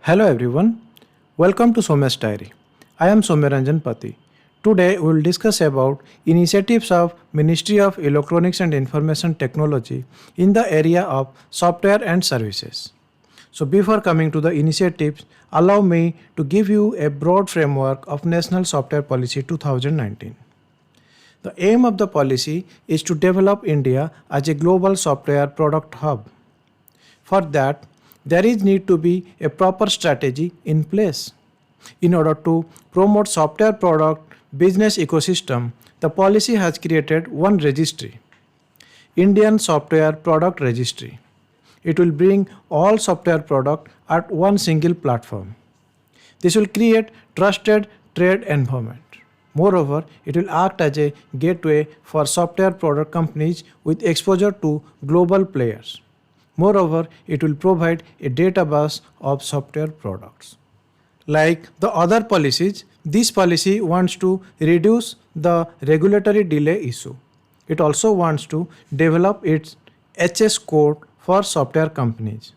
Hello everyone, welcome to Somesh Diary. I am Soumyaranjan Pati. Today we will discuss about initiatives of Ministry of Electronics and Information Technology in the area of software and services. So before coming to the initiatives, allow me to give you a broad framework of National Software Policy 2019. The aim of the policy is to develop India as a global software product hub. For that, there is need to be a proper strategy in place. In order to promote software product business ecosystem, the policy has created one registry, Indian Software Product Registry. It will bring all software product at one single platform. This will create trusted trade environment. Moreover, it will act as a gateway for software product companies with exposure to global players. Moreover, it will provide a database of software products. Like the other policies, this policy wants to reduce the regulatory delay issue. It also wants to develop its HS code for software companies.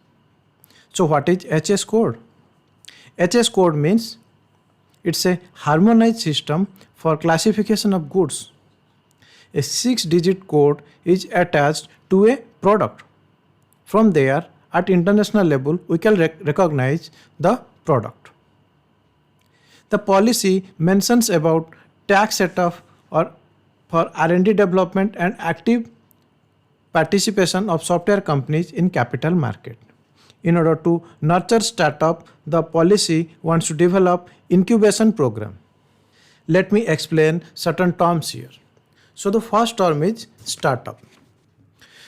So what is HS code? HS code means it's a harmonized system for classification of goods. A 6-digit code is attached to a product. From there, at international level, we can recognize the product. The policy mentions about tax setup or for R&D development and active participation of software companies in capital market. In order to nurture startup, the policy wants to develop incubation program. Let me explain certain terms here. So the first term is startup.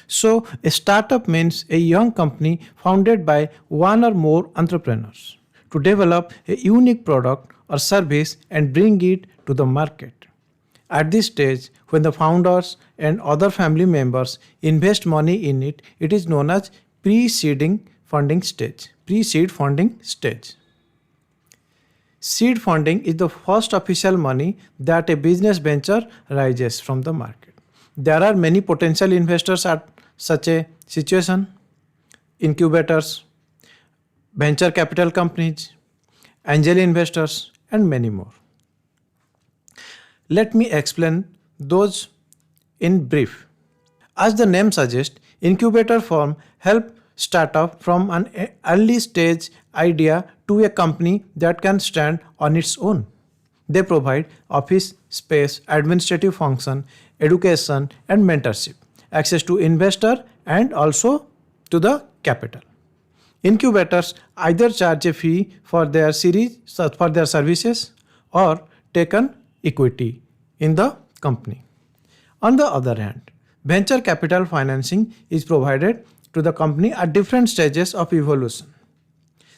So a startup means a young company founded by one or more entrepreneurs to develop a unique product or service and bring it to the market. At this stage, when the founders and other family members invest money in it, it is known as pre-seed funding stage. Seed funding is the first official money that a business venture raises from the market. There are many potential investors at such a situation: incubators, venture capital companies, angel investors, and many more. Let me explain those in brief. As the name suggests, incubator firm help startup from an early stage idea to a company that can stand on its own. They provide office space, administrative function, education, and mentorship, access to investor and also to the capital. Incubators either charge a fee for their services or take an equity in the company. On the other hand, venture capital financing is provided to the company at different stages of evolution.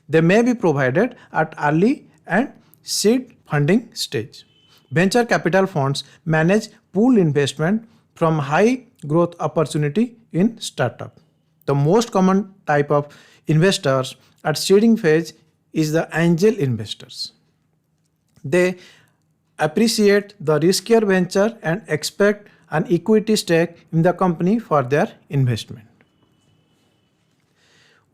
They may be provided at early and seed funding stage. Venture capital funds manage pool investment from high growth opportunity in startup. The most common type of investors at seeding phase is the angel investors. They appreciate the riskier venture and expect an equity stake in the company for their investment.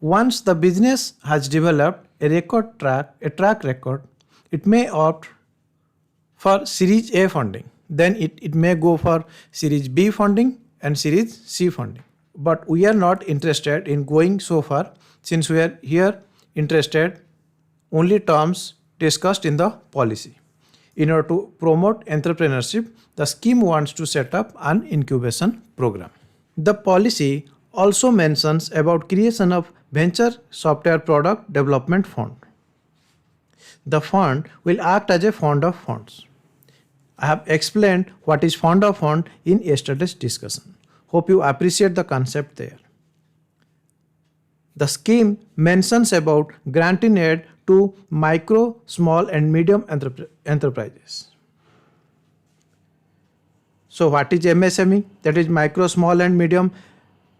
Once the business has developed a track record, it may opt for Series A funding. Then it may go for Series B funding and Series C funding. But we are not interested in going so far, since we are here interested only terms discussed in the policy. In order to promote entrepreneurship, the scheme wants to set up an incubation program. The policy also mentions about creation of venture software product development fund. The fund will act as a fund of funds. I have explained what is fund of fund in yesterday's discussion. Hope you appreciate the concept there. The scheme mentions about granting aid to micro, small and medium enterprises. So what is MSME? That is micro, small and medium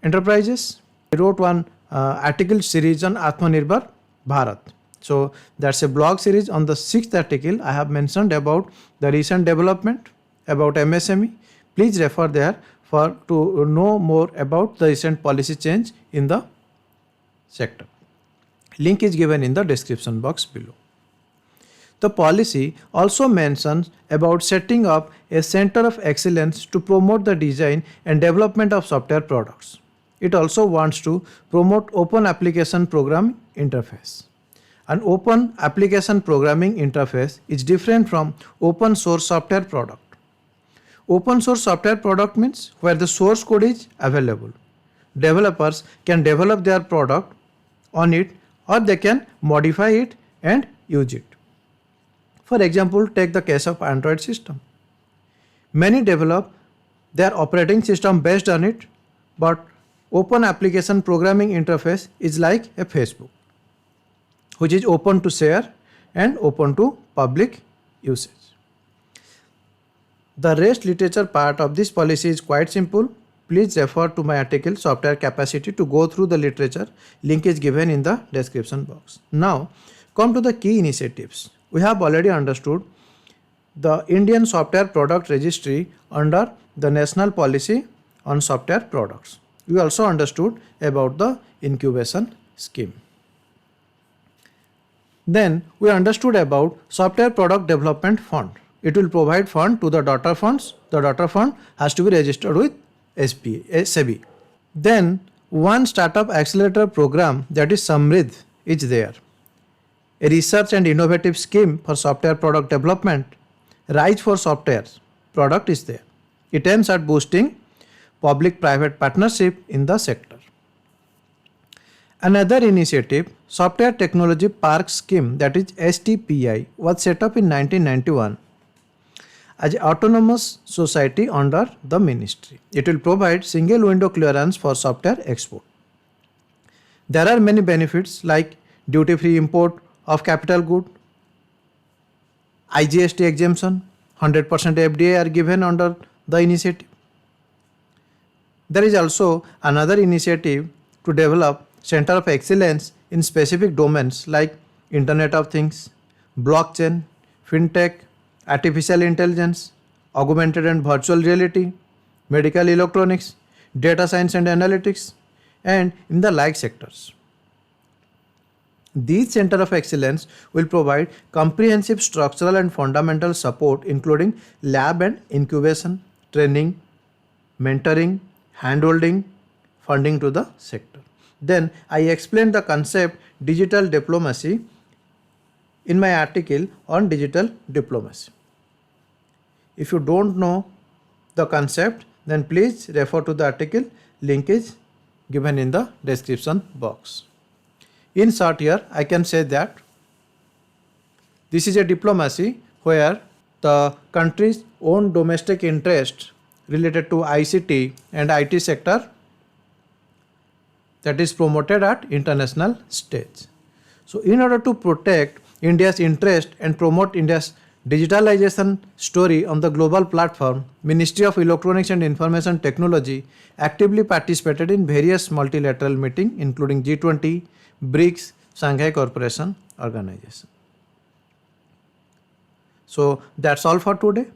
enterprises. I wrote one article series on Atmanirbhar Bharat. So that's a blog series. On the 6th article, I have mentioned about the recent development about MSME. Please refer there to know more about the recent policy change in the sector. Link is given in the description box below. The policy also mentions about setting up a center of excellence to promote the design and development of software products. It also wants to promote open application programming interface. An open application programming interface is different from open source software product. Open source software product means where the source code is available. Developers can develop their product on it, or they can modify it and use it. For example, take the case of Android system. Many develop their operating system based on it, but open application programming interface is like a Facebook, which is open to share and open to public usage. The rest literature part of this policy is quite simple. Please refer to my article Software Capacity to go through the literature. Link is given in the description box. Now, come to the key initiatives. We have already understood the Indian Software Product Registry under the National Policy on Software Products. We also understood about the incubation scheme. Then we understood about Software Product Development Fund. It will provide fund to the daughter funds. The daughter fund has to be registered with SEBI. Then one startup accelerator program, that is Samridh, is there. A research and innovative scheme for software product development, Rise for Software product, is there. It aims at boosting public-private partnership in the sector. Another initiative, Software Technology Park Scheme, that is STPI, was set up in 1991 as an autonomous society under the ministry. It will provide single window clearance for software export. There are many benefits like duty-free import of capital good, IGST exemption, 100% FDI are given under the initiative. There is also another initiative to develop Center of Excellence in specific domains like Internet of Things, blockchain, fintech, artificial intelligence, augmented and virtual reality, medical electronics, data science and analytics, and in the like sectors. These Center of Excellence will provide comprehensive structural and fundamental support including lab and incubation, training, mentoring, handholding, funding to the sector. Then I explained the concept digital diplomacy in my article on digital diplomacy. If you don't know the concept, then please refer to the article. Link is given in the description box. In short, here I can say that this is a diplomacy where the country's own domestic interest related to ICT and IT sector that is promoted at international stage. So in order to protect India's interest and promote India's digitalization story on the global platform, Ministry of Electronics and Information Technology actively participated in various multilateral meetings including G20, BRICS, Shanghai Cooperation Organization. So that's all for today.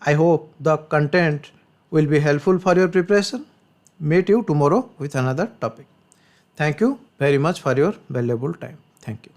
I hope the content will be helpful for your preparation. Meet you tomorrow with another topic. Thank you very much for your valuable time. Thank you.